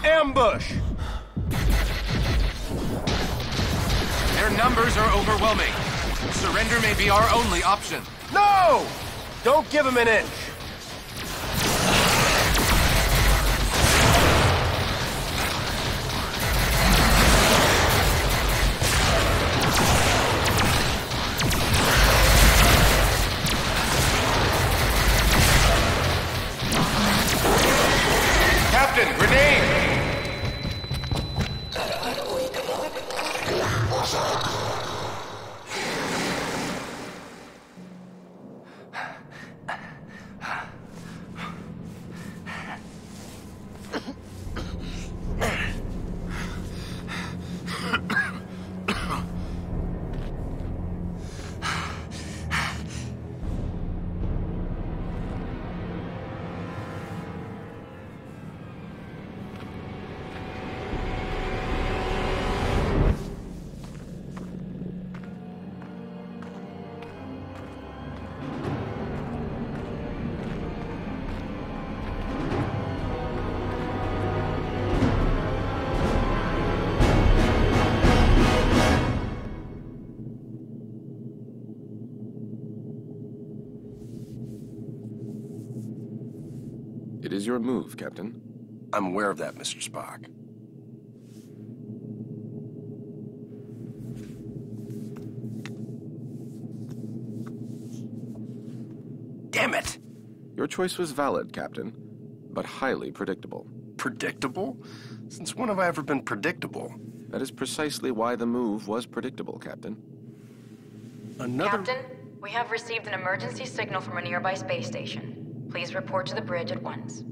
Ambush! Their numbers are overwhelming. Surrender may be our only option. No! Don't give him an inch. Captain, grenade! It is your move, Captain. I'm aware of that, Mr. Spock. Damn it! Your choice was valid, Captain, but highly predictable. Predictable? Since when have I ever been predictable? That is precisely why the move was predictable, Captain. Captain, we have received an emergency signal from a nearby space station. Please report to the bridge at once.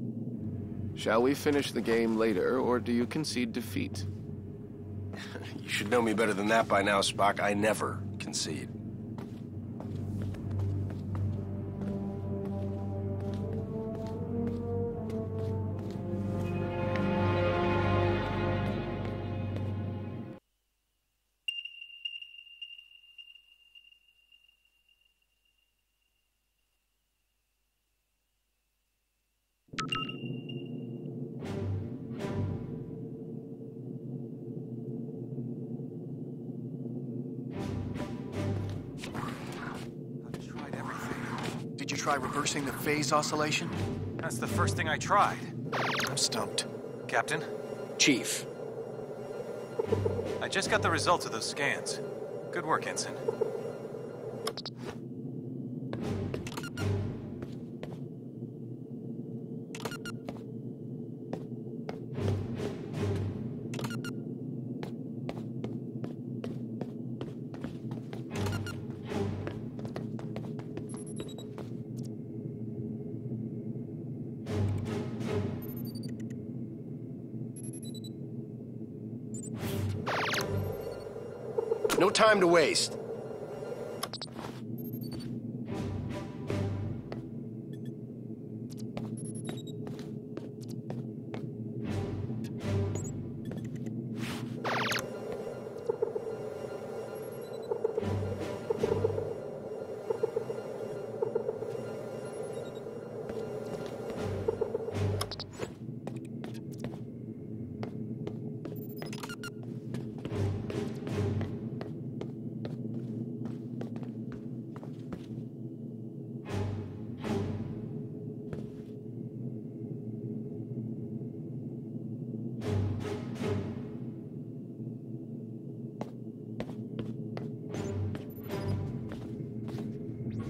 Shall we finish the game later, or do you concede defeat? You should know me better than that by now, Spock. I never concede. Did you try reversing the phase oscillation? That's the first thing I tried. I'm stumped. Captain, Chief. I just got the results of those scans. Good work, Ensign. No time to waste.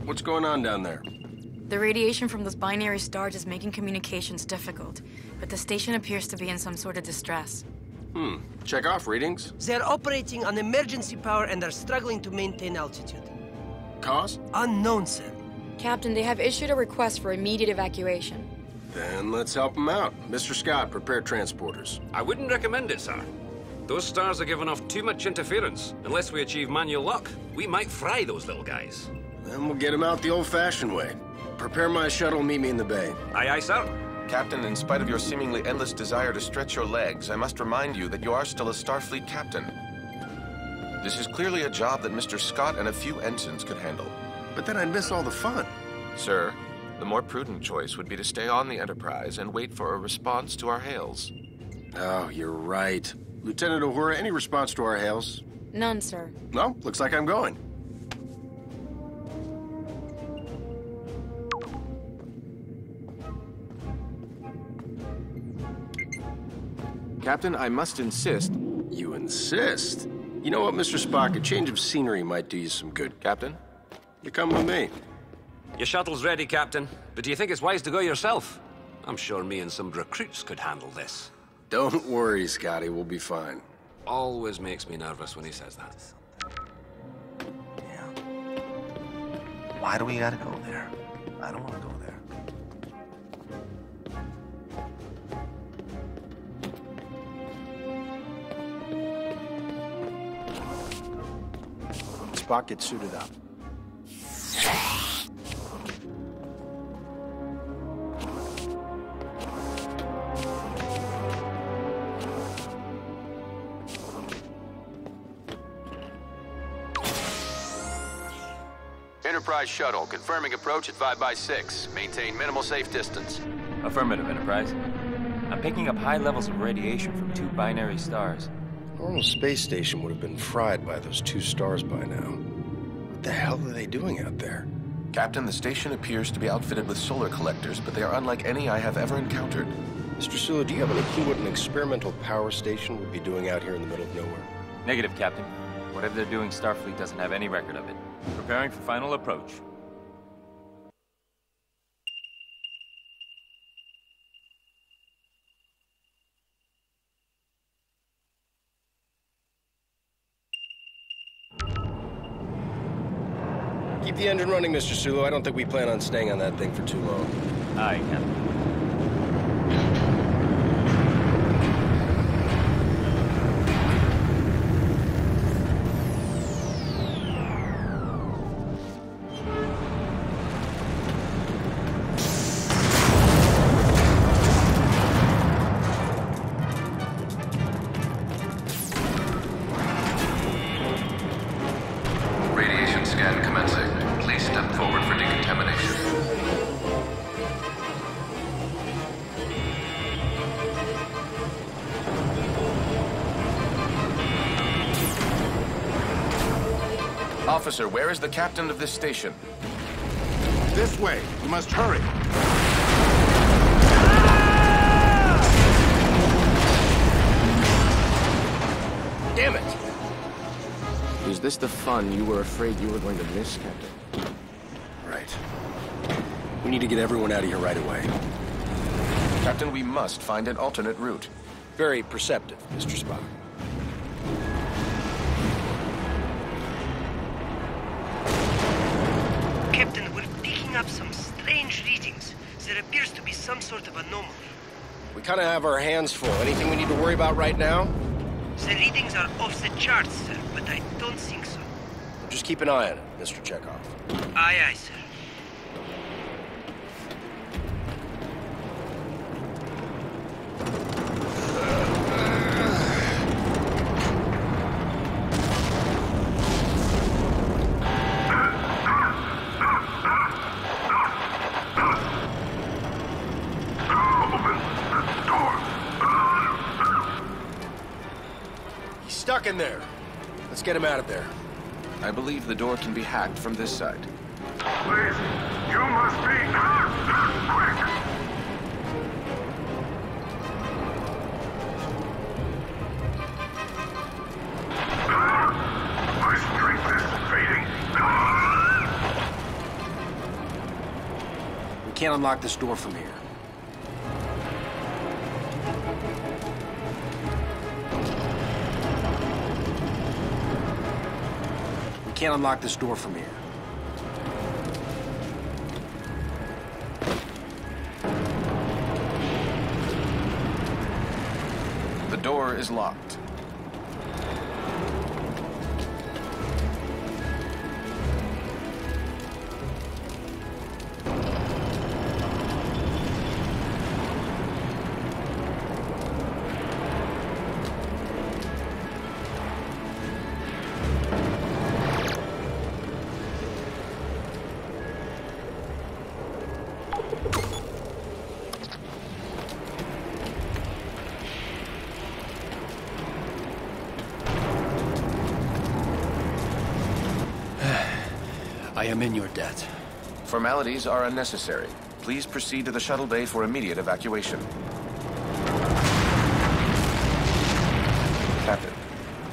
What's going on down there? The radiation from those binary stars is making communications difficult, but the station appears to be in some sort of distress. Check off readings. They're operating on emergency power and are struggling to maintain altitude. Cause? Unknown, sir. Captain, they have issued a request for immediate evacuation. Then let's help them out. Mr. Scott, prepare transporters. I wouldn't recommend it, sir. Those stars are giving off too much interference. Unless we achieve manual lock, we might fry those little guys. Then we'll get them out the old-fashioned way. Prepare my shuttle, meet me in the bay. Aye, aye, sir. Captain, in spite of your seemingly endless desire to stretch your legs, I must remind you that you are still a Starfleet captain. This is clearly a job that Mr. Scott and a few ensigns could handle. But then I'd miss all the fun. Sir, the more prudent choice would be to stay on the Enterprise and wait for a response to our hails. Oh, you're right. Lieutenant Uhura, any response to our hails? None, sir. No, looks like I'm going. Captain, I must insist. You insist? You know what, Mr. Spock? A change of scenery might do you some good. Captain? You come with me. Your shuttle's ready, Captain. But do you think it's wise to go yourself? I'm sure me and some recruits could handle this. Don't worry, Scotty. We'll be fine. Always makes me nervous when he says that. Yeah. Why do we gotta go there? I don't want to go there. Spock, get suited up. Enterprise shuttle, confirming approach at 5x6. Maintain minimal safe distance. Affirmative, Enterprise. I'm picking up high levels of radiation from 2 binary stars. A normal space station would have been fried by those 2 stars by now. What the hell are they doing out there? Captain, the station appears to be outfitted with solar collectors, but they are unlike any I have ever encountered. Mr. Sulu, do you have any clue what an experimental power station would be doing out here in the middle of nowhere? Negative, Captain. Whatever they're doing, Starfleet doesn't have any record of it. Preparing for final approach. Keep the engine running, Mr. Sulu. I don't think we plan on staying on that thing for too long. Aye, Captain. Officer, where is the captain of this station? This way. You must hurry. Damn it! Is this the fun you were afraid you were going to miss, Captain? Right. We need to get everyone out of here right away. Captain, we must find an alternate route. Very perceptive, Mr. Spock. Captain, we're picking up some strange readings. There appears to be some sort of anomaly. We kind of have our hands full. Anything we need to worry about right now? The readings are off the charts, sir, but I don't think so. Just keep an eye on it, Mr. Chekhov. Aye, aye, sir. Stuck in there. Let's get him out of there. I believe the door can be hacked from this side. Please, you must be quick. My strength is fading. We can't unlock this door from here. Can't unlock this door from here. The door is locked. I am in your debt. Formalities are unnecessary. Please proceed to the shuttle bay for immediate evacuation. Captain,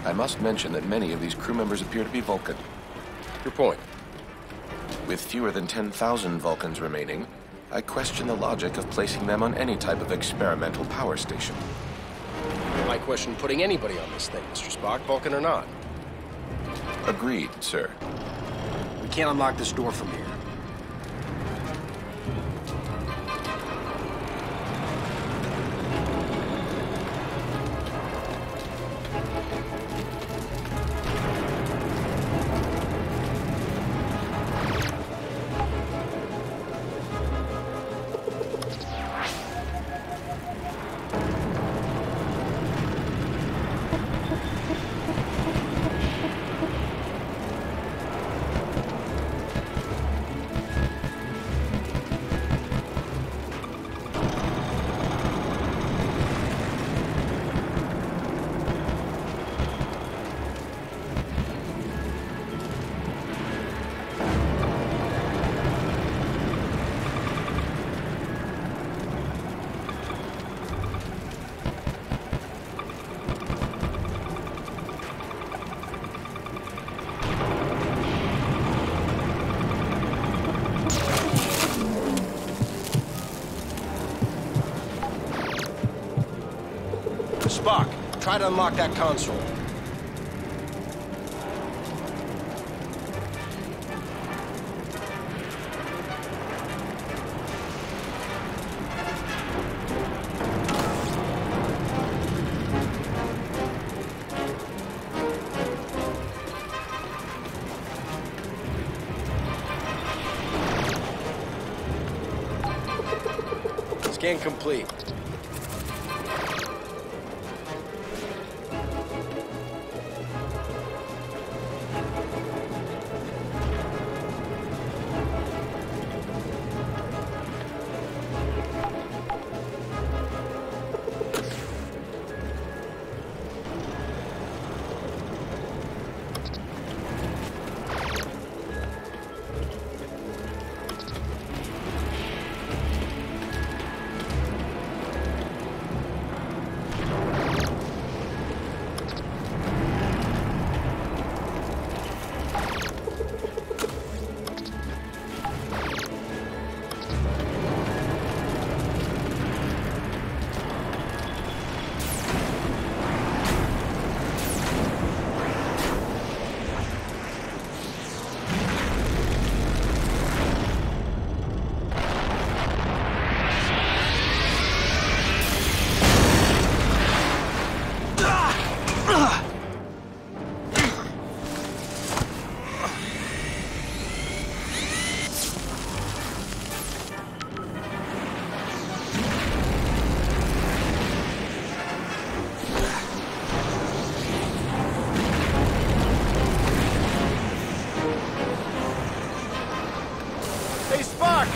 I must mention that many of these crew members appear to be Vulcan. Your point? With fewer than 10,000 Vulcans remaining, I question the logic of placing them on any type of experimental power station. I question putting anybody on this thing, Mr. Spock, Vulcan or not. Agreed, sir. We can't unlock this door from here. Spock, try to unlock that console. Scan complete.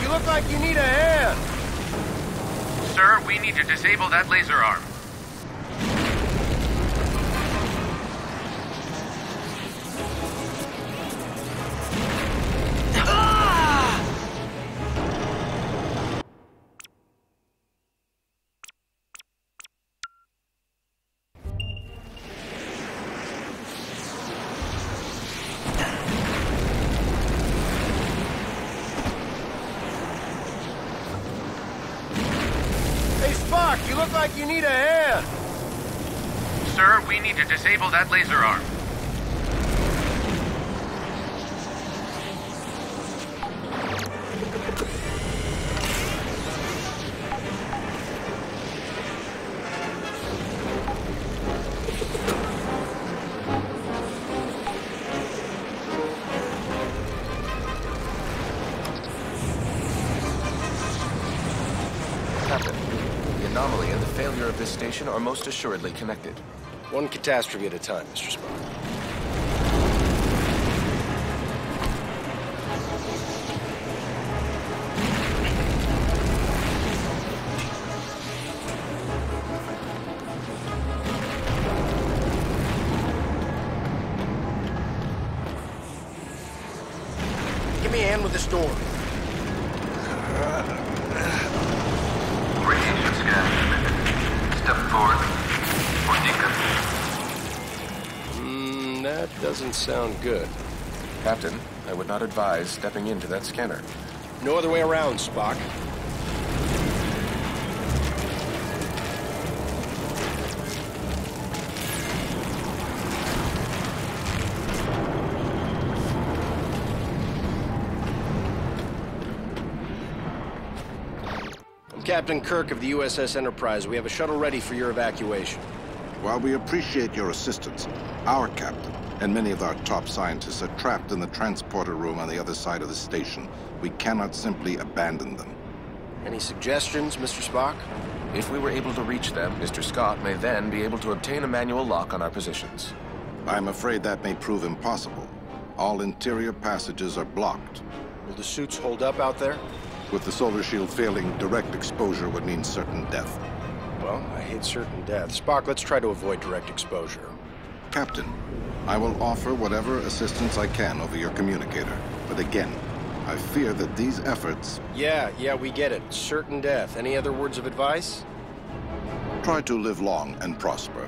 Look like you need a hand. Sir, we need to disable that laser arm. You look like you need a hand. Sir, we need to disable that laser arm. This station are most assuredly connected. One catastrophe at a time, Mr. Spock. give me a hand with this door. Radiation scan. Step forward. For decon. That doesn't sound good. Captain, I would not advise stepping into that scanner. No other way around, Spok. I'm Captain Kirk of the USS Enterprise. We have a shuttle ready for your evacuation. While we appreciate your assistance, our captain and many of our top scientists are trapped in the transporter room on the other side of the station. We cannot simply abandon them. Any suggestions, Mr. Spok? If we were able to reach them, Mr. Scott may then be able to obtain a manual lock on our positions. I'm afraid that may prove impossible. All interior passages are blocked. Will the suits hold up out there? With the solar shield failing, direct exposure would mean certain death. Well, I hate certain death. Spok, let's try to avoid direct exposure. Captain, I will offer whatever assistance I can over your communicator. But again, I fear that these efforts... Yeah, we get it. Certain death. Any other words of advice? Try to live long and prosper.